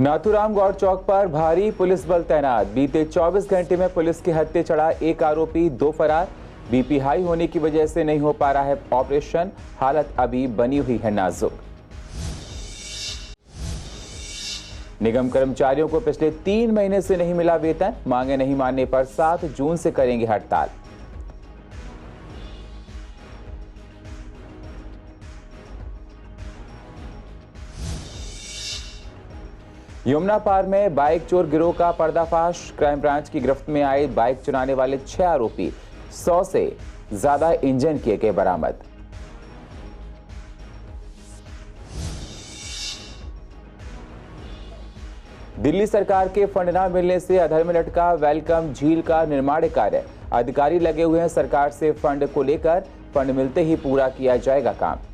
नाथूराम गौड़ चौक पर भारी पुलिस बल तैनात। बीते 24 घंटे में पुलिस के हत्थे चढ़ा एक आरोपी, 2 फरार। बीपी हाई होने की वजह से नहीं हो पा रहा है ऑपरेशन। हालत अभी बनी हुई है नाजुक। निगम कर्मचारियों को पिछले 3 महीने से नहीं मिला वेतन। मांगे नहीं मानने पर 7 जून से करेंगे हड़ताल। यमुना पार में बाइक चोर गिरोह का पर्दाफाश। क्राइम ब्रांच की गिरफ्त में आए बाइक चुराने वाले 6 आरोपी, 100 से ज्यादा इंजन किए गए बरामद। दिल्ली सरकार के फंड न मिलने से अधर में लटका वेलकम झील का निर्माण कार्य। अधिकारी लगे हुए हैं सरकार से फंड को लेकर। फंड मिलते ही पूरा किया जाएगा काम।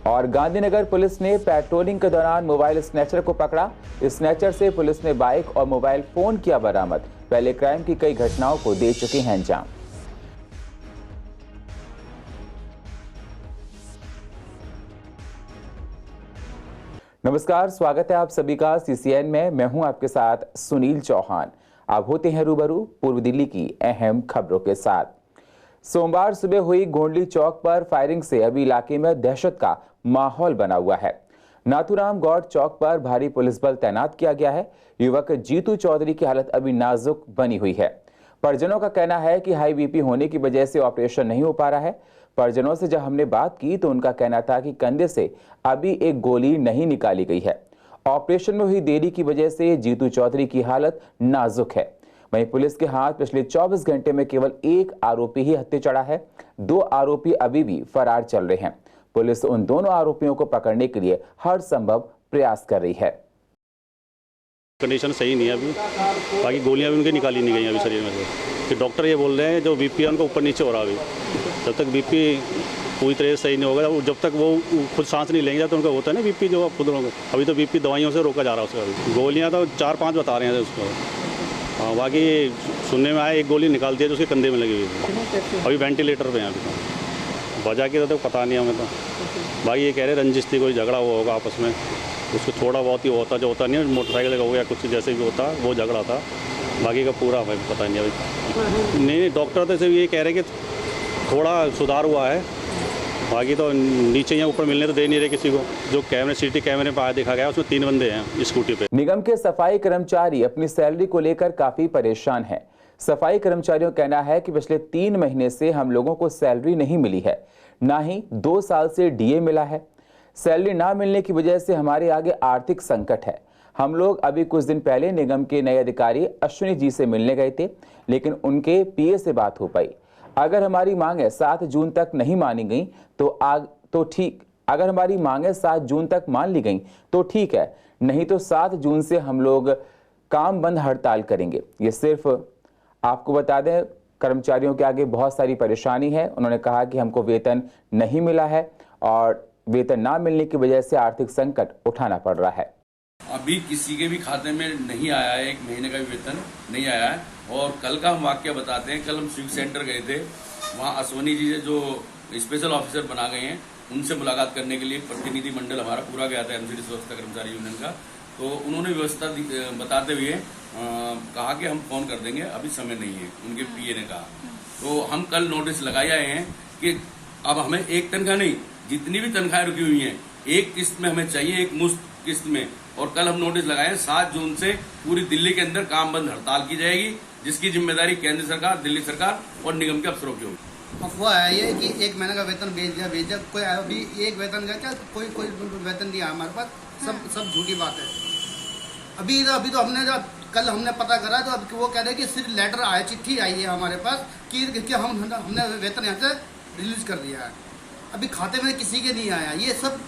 और गांधीनगर पुलिस ने पेट्रोलिंग के दौरान मोबाइल स्नैचर को पकड़ा। स्नैचर से पुलिस ने बाइक और मोबाइल फोन किया बरामद। पहले क्राइम की कई घटनाओं को दे चुके हैं अंजाम। नमस्कार, स्वागत है आप सभी का सीसीएन में। मैं हूं आपके साथ सुनील चौहान। आप होते हैं रूबरू पूर्व दिल्ली की अहम खबरों के साथ। सोमवार सुबह हुई गोंडली चौक पर फायरिंग से अभी इलाके में दहशत का माहौल बना हुआ है। नाथूराम गौड़ चौक पर भारी पुलिस बल तैनात किया गया है। युवक जीतू चौधरी की हालत अभी नाजुक बनी हुई है। परिजनों का कहना है कि हाई बीपी होने की वजह से ऑपरेशन नहीं हो पा रहा है। परिजनों से जब हमने बात की तो उनका कहना था कि कंधे से अभी एक गोली नहीं निकाली गई है। ऑपरेशन में हुई देरी की वजह से जीतू चौधरी की हालत नाजुक है। वहीं पुलिस के हाथ पिछले 24 घंटे में केवल एक आरोपी ही हत्थे चढ़ा है। 2 आरोपी अभी भी फरार चल रहे हैं। पुलिस उन दोनों आरोपियों को पकड़ने के लिए हर संभव प्रयास कर रही है। कंडीशन सही नहीं है अभी, बाकी गोलियां भी उनके निकाली नहीं गई अभी शरीर में से। कि डॉक्टर ये बोल रहे हैं जो बीपी है उनका ऊपर नीचे हो रहा है अभी। जब तक बीपी पूरी तरह से सही नहीं होगा, जब तक वो खुद सांस नहीं लेंगे तो उनका होता है ना बीपी, जो खुद लोग अभी तो बीपी दवाइयों से रोका जा रहा है उसका। अभी गोलियाँ तो 4-5 बता रहे हैं उसको। हाँ, बाकी सुनने में आया एक गोली निकाल दिया जो उसके कंधे में लगी हुई थी। अभी वेंटिलेटर पे हैं अभी तो। वजह की तो पता नहीं हमें तो। भाई ये कह रहे रंजिश थी, कोई झगड़ा हुआ होगा आपस में, उसको थोड़ा बहुत ही होता जो होता नहीं, मोटरसाइकिल का हो गया कुछ जैसे भी होता, वो झगड़ा था। बाकी का पूरा हमें पता नहीं अभी। नहीं, डॉक्टर तो सिर्फ ये कह रहे कि थोड़ा सुधार हुआ है, बाकी तो नीचे या ऊपर मिलने तो दे नहीं रहे किसी को। जो कैमरे सीटी कैमरे पर आया देखा गया उसमें 3 बंदे हैं स्कूटी पे। निगम के सफाई कर्मचारी अपनी सैलरी को लेकर काफी परेशान हैं। सफाई कर्मचारियों का कहना है कि पिछले 3 महीने से हम लोगों को सैलरी नहीं मिली है, ना ही 2 साल से डीए मिला है। सैलरी ना मिलने की वजह से हमारे आगे आर्थिक संकट है। हम लोग अभी कुछ दिन पहले निगम के नए अधिकारी अश्विनी जी से मिलने गए थे, लेकिन उनके पीए से बात हो पाई। अगर हमारी मांगें 7 जून तक नहीं मानी गई तो ठीक, अगर हमारी मांगें 7 जून तक मान ली गई तो ठीक है, नहीं तो 7 जून से हम लोग काम बंद हड़ताल करेंगे। ये सिर्फ आपको बता दें, कर्मचारियों के आगे बहुत सारी परेशानी है। उन्होंने कहा कि हमको वेतन नहीं मिला है और वेतन ना मिलने की वजह से आर्थिक संकट उठाना पड़ रहा है। अभी किसी के भी खाते में नहीं आया है, 1 महीने का भी वेतन नहीं आया है। और कल का हम वाक्य बताते हैं। कल हम सिविक सेंटर गए थे, वहाँ अश्विनी जी जो स्पेशल ऑफिसर बना गए हैं उनसे मुलाकात करने के लिए प्रतिनिधि मंडल हमारा पूरा गया था एमसीडी स्वच्छता कर्मचारी यूनियन का। तो उन्होंने व्यवस्था बताते हुए कहा कि हम फोन कर देंगे, अभी समय नहीं है, उनके पीए ने कहा। तो हम कल नोटिस लगाए आए हैं कि अब हमें एक तनख्वाह नहीं, जितनी भी तनख्वाहें रुकी हुई हैं एक किस्त में हमें चाहिए, एक मुश्त किस्त में। और कल हम नोटिस लगाए 7 जून से पूरी दिल्ली के अंदर काम बंद हड़ताल की जाएगी, जिसकी जिम्मेदारी केंद्र सरकार, दिल्ली सरकार और निगम के अफसरों की होगी। अफवाह है ये कि 1 महीने का वेतन भेज दिया। कोई अभी एक वेतन का क्या, कोई वेतन नहीं आया हमारे पास। सब झूठी बात है। अभी तो हमने जो कल हमने पता करा तो अब वो कह रहे हैं कि सिर्फ लेटर आया, चिट्ठी आई है हमारे पास कि हमने वेतन यहाँ से रिलीज कर दिया है। अभी खाते में किसी के नहीं आया। ये सब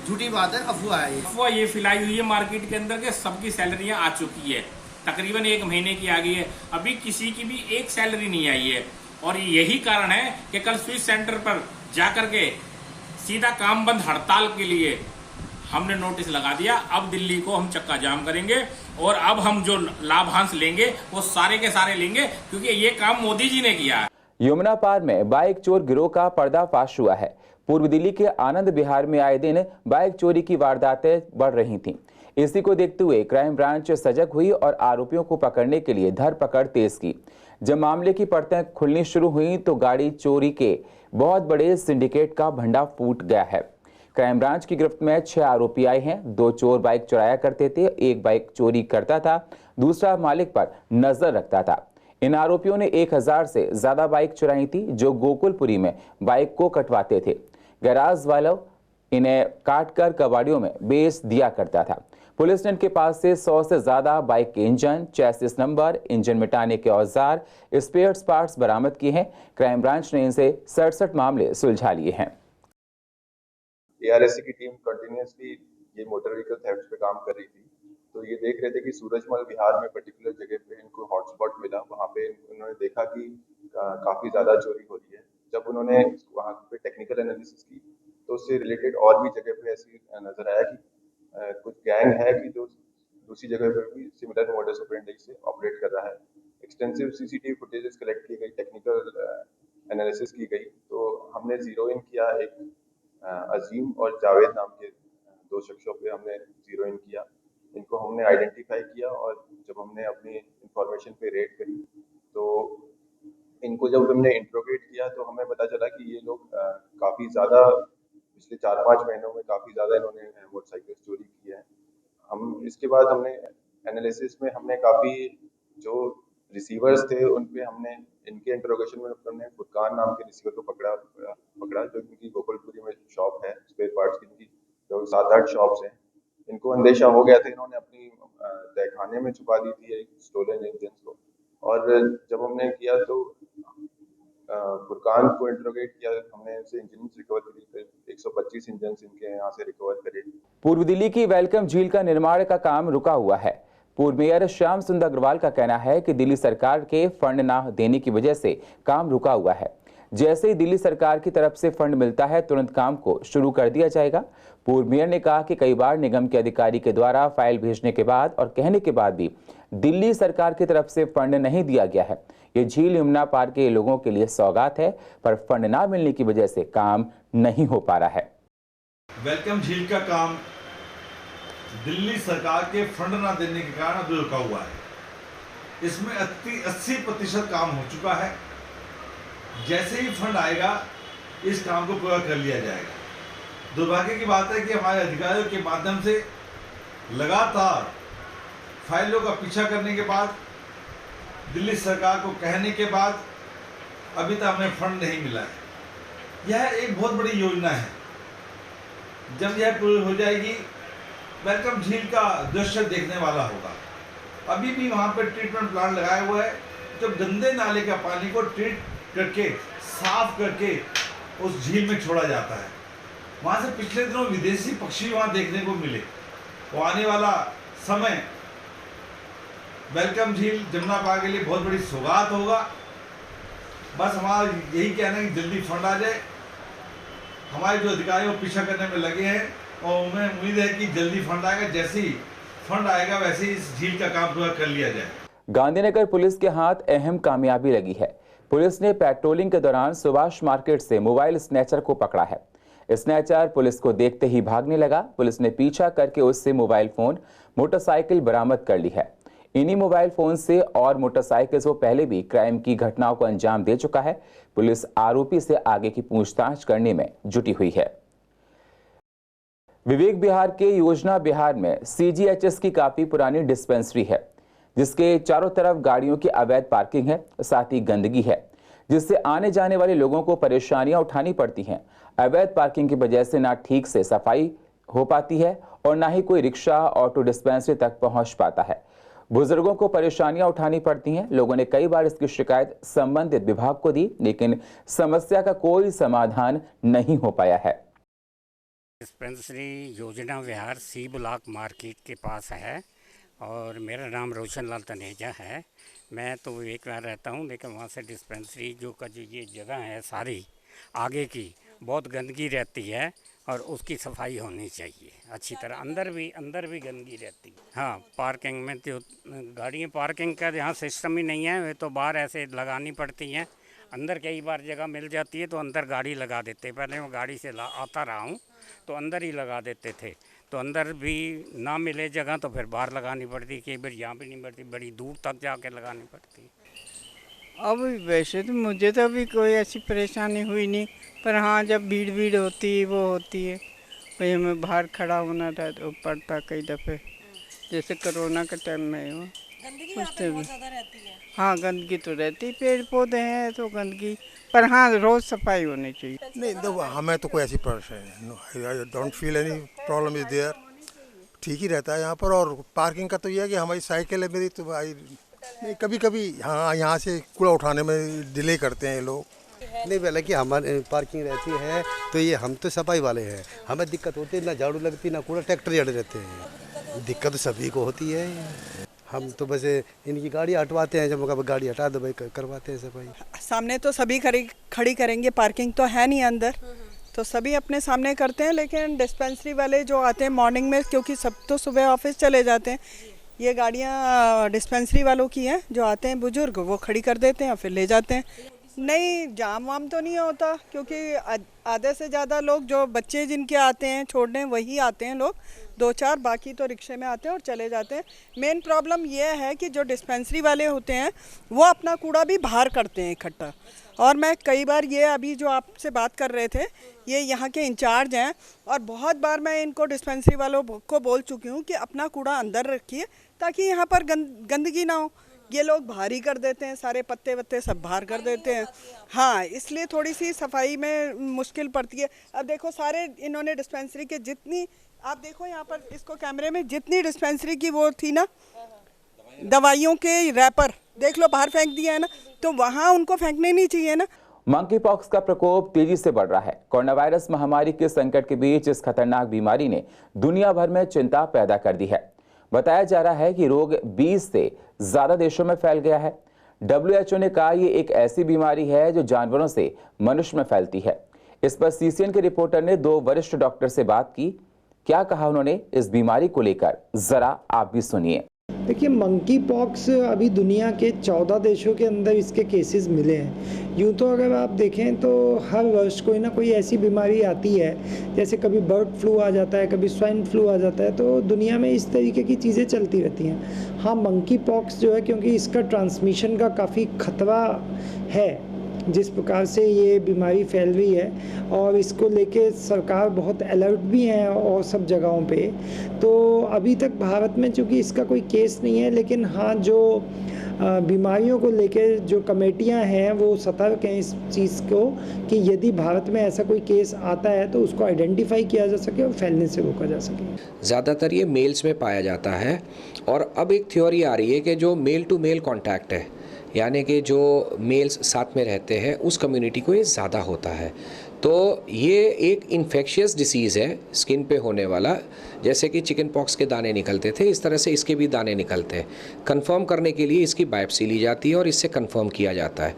झूठी बात है, अफवाह है। अफवाह ये फैलाई हुई है मार्केट के अंदर के सबकी सैलरियां आ चुकी है, तकरीबन 1 महीने की आ गई है। अभी किसी की भी एक सैलरी नहीं आई है। और यही कारण है कि कल स्विच सेंटर पर जाकर के सीधा काम बंद हड़ताल के लिए हमने नोटिस लगा दिया। अब दिल्ली को हम चक्का जाम करेंगे और अब हम जो लाभांश लेंगे वो सारे के सारे लेंगे, क्योंकि ये काम मोदी जी ने किया है। यमुना पार में बाइक चोर गिरोह का पर्दाफाश हुआ है। पूर्व दिल्ली के आनंद विहार में आए दिन बाइक चोरी की वारदातें बढ़ रही थीं। इसी को देखते हुए क्राइम ब्रांच सजग हुई और आरोपियों को पकड़ने के लिए धरपकड़ तेज की। जब मामले की परतें खुलनी शुरू हुई तो गाड़ी चोरी के बहुत बड़े सिंडिकेट का भंडा फूट गया है। क्राइम ब्रांच की गिरफ्त में 6 आरोपी आए हैं। 2 चोर बाइक चुराया करते थे, एक बाइक चोरी करता था, दूसरा मालिक पर नजर रखता था। इन आरोपियों ने 1000 से ज्यादा बाइक चुराई थी, जो गोकुलपुरी में बाइक को कटवाते थे। गैराज वालों इन्हें काटकर कबाड़ियों में बेच दिया करता था। पुलिस ने इनके पास से 100 से ज्यादा बाइक के इंजन, चैसिस नंबर, इंजन मिटाने के औजार, स्पेयर पार्ट्स बरामद किए हैं। क्राइम ब्रांच ने इनसे 67 मामले सुलझा लिए हैं। ARSC की टीम कंटिन्यूसली ये मोटर व्हीकल थेफ्ट पे काम कर रही थी। तो ये देख रहे थे कि सूरजमल विहार में पर्टिकुलर जगह पे इनको हॉटस्पॉट मिला। वहाँ पे उन्होंने देखा कि काफ़ी ज़्यादा चोरी हो रही है। जब उन्होंने वहाँ पे टेक्निकल एनालिसिस की तो उससे रिलेटेड और भी जगह पे ऐसी नज़र आया कि कुछ गैंग है कि जो दूसरी जगह पर भी सिमिलर मॉडस ऑपरेंडी से ऑपरेट कर रहा है। एक्सटेंसिव CCTV फुटेजेस कलेक्ट की गई, टेक्निकल एनालिसिस की गई, तो हमने जीरो इन किया। एक अजीम और जावेद नाम के 2 शख्सों पे हमने जीरो इन किया। इनको हमने आइडेंटिफाई किया और जब हमने अपनी इंफॉर्मेशन पे रेड करी तो इनको जब हमने इंट्रोगेट किया तो हमें पता चला कि ये लोग काफ़ी ज़्यादा पिछले 4-5 महीनों में काफ़ी ज़्यादा इन्होंने मोटरसाइकिल चोरी की है। हम इसके बाद हमने एनालिसिस में हमने काफ़ी जो रिसीवर्स थे उन पे हमने इनके इंट्रोगेशन में हमने फुरकान नाम के रिसीवर को पकड़ा जो इनकी गोकुलपुरी में शॉप है स्पेयर पार्ट्स की। इनकी जो 7-8 शॉप्स हैं, इनको अंदेशा हो गया था, इन्होंने अपनी तहखाने में छुपा दी थी स्टोलन इंजन को। और जब हमने किया तो फुरकान को इंट्रोगेट किया, हमने इनसे इंजन रिकवर करी, 125 इंजन इनके यहाँ से रिकवर करे। पूर्व दिल्ली की वेलकम झील का निर्माण का काम रुका हुआ है। पूर्व मेयर श्याम सुंदर अग्रवाल का कहना है कि दिल्ली सरकार के फंड न देने की वजह से काम रुका हुआ है। जैसे ही दिल्ली सरकार की तरफ से फंड मिलता है तुरंत काम को शुरू कर दिया जाएगा। पूर्व मेयर ने कहा कि कई बार निगम के अधिकारी के द्वारा फाइल भेजने के बाद और कहने के बाद भी दिल्ली सरकार की तरफ से फंड नहीं दिया गया है। ये झील यमुना पार के लोगों के लिए सौगात है, पर फंड ना मिलने की वजह से काम नहीं हो पा रहा है। वेलकम झील का काम दिल्ली सरकार के फंड ना देने के कारण अभी रुका हुआ है। इसमें 80% काम हो चुका है। जैसे ही फंड आएगा इस काम को पूरा कर लिया जाएगा। दुर्भाग्य की बात है कि हमारे अधिकारियों के माध्यम से लगातार फाइलों का पीछा करने के बाद, दिल्ली सरकार को कहने के बाद अभी तक हमें फंड नहीं मिला है। यह एक बहुत बड़ी योजना है। जब यह पूरी हो जाएगी वेलकम झील का दृश्य देखने वाला होगा। अभी भी वहाँ पर ट्रीटमेंट प्लांट लगाया हुआ है, जब गंदे नाले का पानी को ट्रीट करके साफ करके उस झील में छोड़ा जाता है। वहाँ से पिछले दिनों विदेशी पक्षी वहाँ देखने को मिले। वो आने वाला समय वेलकम झील जमुना पार के लिए बहुत बड़ी सौगात होगा। बस हमारा यही कहना है कि जल्दी फंड आ जाए। हमारे जो अधिकारी वो पीछा करने में लगे हैं और उन्हें उम्मीद है कि जल्दी फंड आएगा। जैसे ही फंड आएगा वैसे ही इस झील का काम पूरा कर लिया जाए। गांधीनगर पुलिस के हाथ अहम कामयाबी लगी है। पुलिस ने पेट्रोलिंग के दौरान सुभाष मार्केट से मोबाइल स्नैचर को पकड़ा है। स्नैचर पुलिस को देखते ही भागने लगा। पुलिस ने पीछा करके उससे मोबाइल फोन, मोटरसाइकिल बरामद कर ली है। इन्हीं मोबाइल फोन से और मोटरसाइकिल से पहले भी क्राइम की घटनाओं को अंजाम दे चुका है। पुलिस आरोपी से आगे की पूछताछ करने में जुटी हुई है। विवेक विहार के योजना विहार में CGHS की काफी पुरानी डिस्पेंसरी है, जिसके चारों तरफ गाड़ियों की अवैध पार्किंग है, साथ ही गंदगी है, जिससे आने जाने वाले लोगों को परेशानियां उठानी पड़ती हैं। अवैध पार्किंग की वजह से ना ठीक से सफाई हो पाती है और ना ही कोई रिक्शा ऑटो डिस्पेंसरी तक पहुंच पाता है। बुजुर्गों को परेशानियां उठानी पड़ती हैं। लोगों ने कई बार इसकी शिकायत संबंधित विभाग को दी, लेकिन समस्या का कोई समाधान नहीं हो पाया है। डिस्पेंसरी योजना विहार C ब्लॉक मार्केट के पास है और मेरा नाम रोशन लाल तनेजा है। मैं तो विवेक विहार रहता हूँ, लेकिन वहाँ से डिस्पेंसरी जो ये जगह है सारी आगे की बहुत गंदगी रहती है और उसकी सफाई होनी चाहिए अच्छी तरह। अंदर भी गंदगी रहती है। हाँ, पार्किंग में तो गाड़ियाँ पार्किंग का यहाँ सिस्टम ही नहीं है, वे तो बाहर ऐसे लगानी पड़ती हैं। अंदर कई बार जगह मिल जाती है तो अंदर गाड़ी लगा देते। पहले मैं गाड़ी से आता रहा हूँ तो अंदर ही लगा देते थे, तो अंदर भी ना मिले जगह तो फिर बाहर लगानी पड़ती, कई बार यहाँ भी नहीं मिलती, बड़ी दूर तक जाके लगानी पड़ती। अब वैसे तो मुझे तो अभी कोई ऐसी परेशानी हुई नहीं, पर हाँ जब भीड़ होती है वो होती है, भाई हमें बाहर खड़ा होना पड़ता कई दफ़े, जैसे कोरोना के टाइम में हो। गंदगी वहाँ पे बहुत ज़्यादा रहती है। हाँ गंदगी तो रहती, पेड़ पौधे हैं तो गंदगी, पर हाँ रोज़ सफाई होनी चाहिए। नहीं तो हमें तो कोई ऐसी परेशानी आई don't feel any problem is there, ठीक ही रहता है यहाँ पर। और पार्किंग का तो ये है कि हमारी साइकिल है मेरी, तो भाई नहीं कभी कभी हाँ यहाँ से कूड़ा उठाने में डिले करते हैं लोग। नहीं पहले कि हमारे पार्किंग रहती है तो ये हम तो सफाई वाले हैं, हमें दिक्कत होती है, ना झाड़ू लगती ना कूड़ा, ट्रैक्टर जड़े रहते हैं, दिक्कत सभी को होती है। हम तो बस इनकी गाड़ी हटवाते हैं, जब कभी गाड़ी हटा दो भाई करवाते हैं सफाई। सामने तो सभी खड़ी करेंगे, पार्किंग तो है नहीं अंदर, तो सभी अपने सामने करते हैं। लेकिन डिस्पेंसरी वाले जो आते हैं मॉर्निंग में, क्योंकि सब तो सुबह ऑफिस चले जाते हैं, ये गाड़ियाँ डिस्पेंसरी वालों की हैं, जो आते हैं बुजुर्ग वो खड़ी कर देते हैं फिर ले जाते हैं। नहीं जाम वाम तो नहीं होता, क्योंकि आधे से ज़्यादा लोग जो बच्चे जिनके आते हैं छोड़ने वही आते हैं लोग, 2-4, बाकी तो रिक्शे में आते हैं और चले जाते हैं। मेन प्रॉब्लम ये है कि जो डिस्पेंसरी वाले होते हैं वो अपना कूड़ा भी बाहर करते हैं इकट्ठा। और मैं कई बार ये अभी जो आपसे बात कर रहे थे, ये यहाँ के इंचार्ज हैं, और बहुत बार मैं इनको डिस्पेंसरी वालों को बोल चुकी हूँ कि अपना कूड़ा अंदर रखिए ताकि यहाँ पर गंदगी ना हो। ये लोग बाहर ही कर देते हैं, सारे पत्ते वत्ते सब बाहर कर देते हैं। हाँ, इसलिए थोड़ी सी सफाई में मुश्किल पड़ती है। अब देखो सारे इन्होंने डिस्पेंसरी के जितनी, आप देखो यहाँ पर इसको कैमरे में, जितनी डिस्पेंसरी की वो थी ना दवाइयों के रैपर, देख लो बाहर फेंक दिया है ना, तो वहाँ उनको फेंकने नहीं चाहिए ना। मंकी पॉक्स का प्रकोप तेजी से बढ़ रहा है। कोरोना वायरस महामारी के संकट के बीच इस खतरनाक बीमारी ने दुनिया भर में चिंता पैदा कर दी है। बताया जा रहा है कि रोग 20 से ज्यादा देशों में फैल गया है। WHO ने कहा ये एक ऐसी बीमारी है जो जानवरों से मनुष्य में फैलती है। इस पर CCN के रिपोर्टर ने 2 वरिष्ठ डॉक्टर से बात की। क्या कहा उन्होंने इस बीमारी को लेकर, जरा आप भी सुनिए। देखिए, मंकी पॉक्स अभी दुनिया के 14 देशों के अंदर इसके केसेस मिले हैं। यूँ तो अगर आप देखें तो हर वर्ष कोई ना कोई ऐसी बीमारी आती है, जैसे कभी बर्ड फ्लू आ जाता है, कभी स्वाइन फ्लू आ जाता है, तो दुनिया में इस तरीके की चीज़ें चलती रहती हैं। हाँ, मंकी पॉक्स जो है, क्योंकि इसका ट्रांसमिशन का काफ़ी खतरा है, जिस प्रकार से ये बीमारी फैल रही है, और इसको लेके सरकार बहुत अलर्ट भी है और सब जगहों पे। तो अभी तक भारत में चूँकि इसका कोई केस नहीं है, लेकिन हाँ जो बीमारियों को लेके जो कमेटियां हैं वो सतर्क हैं इस चीज़ को कि यदि भारत में ऐसा कोई केस आता है तो उसको आइडेंटिफाई किया जा सके और फैलने से रोका जा सके। ज़्यादातर ये मेल्स में पाया जाता है, और अब एक थ्योरी आ रही है कि जो मेल टू मेल कॉन्टैक्ट है, यानी कि जो मेल्स साथ में रहते हैं उस कम्युनिटी को ये ज़्यादा होता है। तो ये एक इन्फेक्शियस डिसीज़ है, स्किन पे होने वाला, जैसे कि चिकन पॉक्स के दाने निकलते थे इस तरह से इसके भी दाने निकलते हैं। कंफर्म करने के लिए इसकी बायोप्सी ली जाती है और इससे कंफर्म किया जाता है।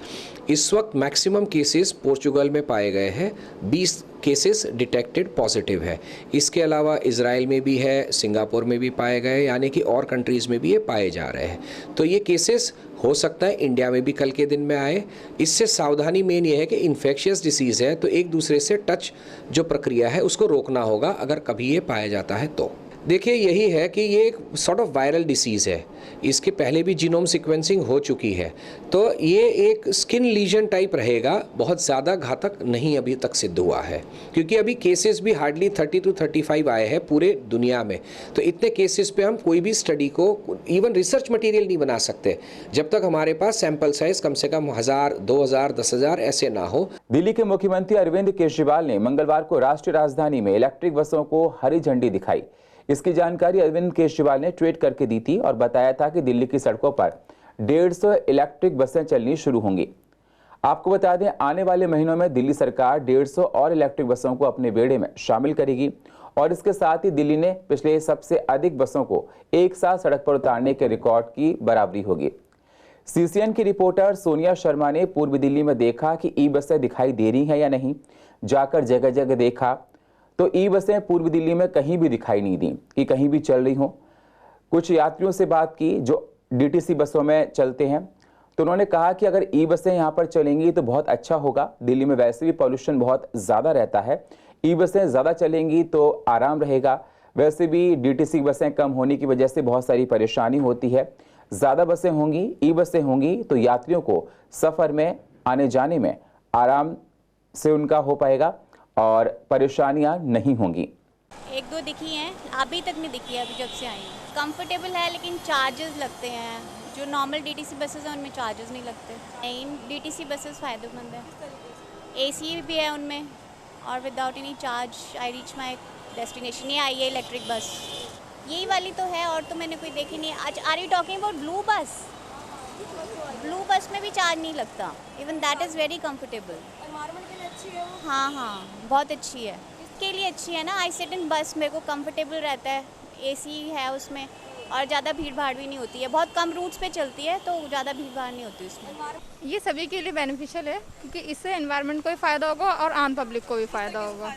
इस वक्त मैक्सिमम केसेस पोर्चुगल में पाए गए हैं, 20 केसेस डिटेक्टेड पॉजिटिव है। इसके अलावा इजराइल में भी है, सिंगापुर में भी पाए गए, यानी कि और कंट्रीज़ में भी ये पाए जा रहे हैं। तो ये केसेस हो सकता है इंडिया में भी कल के दिन में आए। इससे सावधानी मेन ये है कि इन्फेक्शियस डिसीज़ है तो एक दूसरे से टच जो प्रक्रिया है उसको रोकना होगा अगर कभी ये पाया जाता है तो। देखिए, यही है कि ये एक सॉर्ट ऑफ वायरल डिसीज़ है, इसके पहले भी जीनोम सीक्वेंसिंग हो चुकी है, तो ये एक स्किन लीजन टाइप रहेगा, बहुत ज़्यादा घातक नहीं अभी तक सिद्ध हुआ है, क्योंकि अभी केसेस भी हार्डली 30 to 35 आए हैं पूरे दुनिया में। तो इतने केसेस पे हम कोई भी स्टडी को, इवन रिसर्च मटीरियल नहीं बना सकते जब तक हमारे पास सैंपल साइज कम से कम 1000, 2000, 10,000 ऐसे ना हो। दिल्ली के मुख्यमंत्री अरविंद केजरीवाल ने मंगलवार को राष्ट्रीय राजधानी में इलेक्ट्रिक बसों को हरी झंडी दिखाई। इसकी जानकारी अरविंद केजरीवाल ने ट्वीट करके दी थी और बताया था कि दिल्ली की सड़कों पर 150 इलेक्ट्रिक बसें चलनी शुरू होंगी। आपको बता दें, आने वाले महीनों में दिल्ली सरकार 150 और इलेक्ट्रिक बसों को अपने बेड़े में शामिल करेगी, और इसके साथ ही दिल्ली ने पिछले सबसे अधिक बसों को एक साथ सड़क पर उतारने के रिकॉर्ड की बराबरी होगी। CCN की रिपोर्टर सोनिया शर्मा ने पूर्वी दिल्ली में देखा कि ई बसें दिखाई दे रही हैं या नहीं। जाकर जगह जगह देखा तो ई बसें पूर्वी दिल्ली में कहीं भी दिखाई नहीं दी कि कहीं भी चल रही हों। कुछ यात्रियों से बात की जो DTC बसों में चलते हैं, तो उन्होंने कहा कि अगर ई बसें यहाँ पर चलेंगी तो बहुत अच्छा होगा। दिल्ली में वैसे भी पॉल्यूशन बहुत ज़्यादा रहता है, ई बसें ज़्यादा चलेंगी तो आराम रहेगा। वैसे भी डीटीसी बसें कम होने की वजह से बहुत सारी परेशानी होती है। ज़्यादा बसें होंगी, ई बसें होंगी तो यात्रियों को सफ़र में आने जाने में आराम से उनका हो पाएगा और परेशानियां नहीं होंगी। एक दो दिखी हैं, अभी तक नहीं दिखी है, अभी जब से आई हैं। कंफर्टेबल है लेकिन चार्जेस लगते हैं, जो नॉर्मल डीटीसी बसेस हैं उनमें चार्जेस नहीं लगते। इन डीटीसी बसेस फ़ायदेमंद है, एसी भी है उनमें और without any charge I reach my destination. ये आई है इलेक्ट्रिक बस, यही वाली तो है और तो मैंने कोई देखी नहीं। आज are you talking about blue bus? Blue bus में भी चार्ज नहीं लगता, even that is very comfortable. Environment के लिए अच्छी है वो? हाँ, बहुत अच्छी है। इसके लिए अच्छी है ना, आई सिट इन बस, मेरे को कंफर्टेबल रहता है, एसी है उसमें और ज़्यादा भीड़ भाड़ भी नहीं होती है। बहुत कम रूट्स पे चलती है तो ज़्यादा भीड़ भाड़ नहीं होती उसमें। ये सभी के लिए बेनिफिशियल है क्योंकि इससे एनवायरनमेंट को भी फ़ायदा होगा और आम पब्लिक को भी फ़ायदा होगा।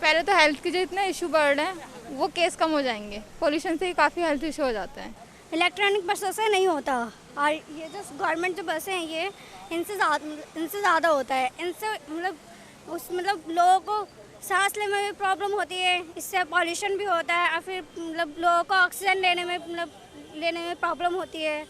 पहले तो हेल्थ के जो इतने इशू बढ़ रहे हैं वो केस कम हो जाएंगे, पोल्यूशन से ही काफ़ी हेल्थ इशू हो जाते हैं। इलेक्ट्रॉनिक बसों से नहीं होता और ये जो गवर्नमेंट जो बसें हैं ये इनसे ज़्यादा होता है। इनसे मतलब लोगों को सांस लेने में भी प्रॉब्लम होती है, इससे पॉल्यूशन भी होता है और फिर मतलब लोगों को ऑक्सीजन लेने में प्रॉब्लम होती है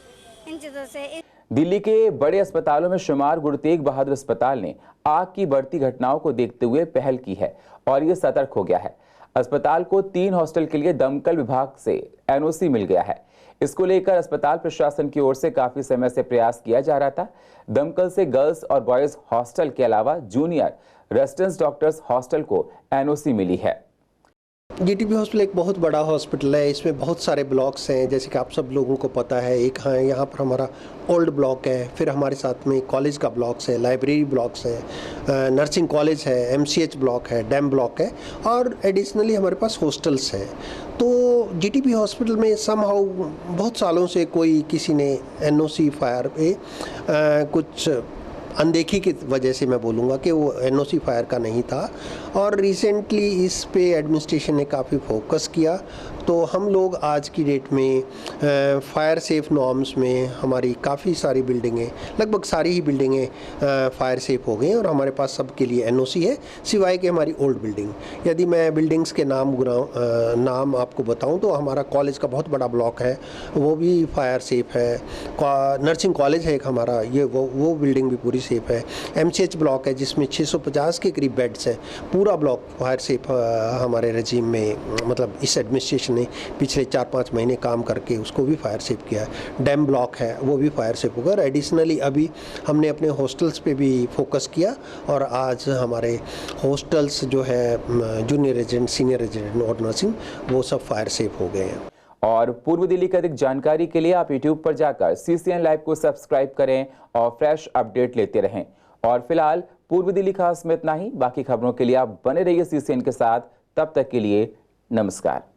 इन चीज़ों से। दिल्ली के बड़े अस्पतालों में शुमार गुरु तेग बहादुर अस्पताल ने आग की बढ़ती घटनाओं को देखते हुए पहल की है और ये सतर्क हो गया है। अस्पताल को 3 हॉस्टल के लिए दमकल विभाग से एनओसी मिल गया है। इसको लेकर अस्पताल प्रशासन की ओर से काफी समय से प्रयास किया जा रहा था। दमकल से गर्ल्स और बॉयज हॉस्टल के अलावा जूनियर रेजिडेंस डॉक्टर्स हॉस्टल को एनओसी मिली है। जीटीबी हॉस्पिटल एक बहुत बड़ा हॉस्पिटल है, इसमें बहुत सारे ब्लॉक्स हैं जैसे कि आप सब लोगों को पता है। एक यहाँ पर हमारा ओल्ड ब्लॉक है, फिर हमारे साथ में कॉलेज का ब्लॉक्स है, लाइब्रेरी ब्लॉक्स है, नर्सिंग कॉलेज है, एमसीएच ब्लॉक है, डैम ब्लॉक है और एडिशनली हमारे पास हॉस्टल्स हैं। तो जीटीबी हॉस्पिटल में समहाउ बहुत सालों से किसी ने एनओसी फायर पे कुछ अनदेखी की वजह से मैं बोलूँगा कि वो एनओसी फायर का नहीं था और रिसेंटली इस पे एडमिनिस्ट्रेशन ने काफ़ी फोकस किया। तो हम लोग आज की डेट में फायर सेफ नॉर्म्स में हमारी काफ़ी सारी बिल्डिंगें, लगभग सारी ही बिल्डिंगें फायर सेफ हो गई हैं और हमारे पास सबके लिए एनओसी है सिवाय कि हमारी ओल्ड बिल्डिंग। यदि मैं बिल्डिंग्स के नाम आपको बताऊं तो हमारा कॉलेज का बहुत बड़ा ब्लॉक है, वो भी फायर सेफ है। नर्सिंग कॉलेज है एक हमारा, ये वो बिल्डिंग भी पूरी सेफ है। एमसीएच ब्लॉक है जिसमें 650 के करीब बेड्स हैं, पूरा ब्लॉक फायर सेफ हमारे रजीम में, मतलब इस एडमिनिस्ट्रेशन ने पिछले 4-5 महीने काम करके उसको भी फायर सेफ किया है। डैम ब्लॉक है वो भी फायर सेफ होगा और एडिशनली अभी हमने अपने हॉस्टल्स पे भी फोकस किया और आज हमारे हॉस्टल्स जो है जूनियर रेजिडेंट, सीनियर रेजिडेंट और नर्सिंग वो सब फायर सेफ हो गए हैं। और पूर्व दिल्ली की अधिक जानकारी के लिए आप YouTube पर जाकर CCN लाइव को सब्सक्राइब करें और फ्रेश अपडेट लेते रहें। और फिलहाल पूर्व दिल्ली खास में इतना ही। बाकी खबरों के लिए आप बने रहिए CCN के साथ। तब तक के लिए नमस्कार।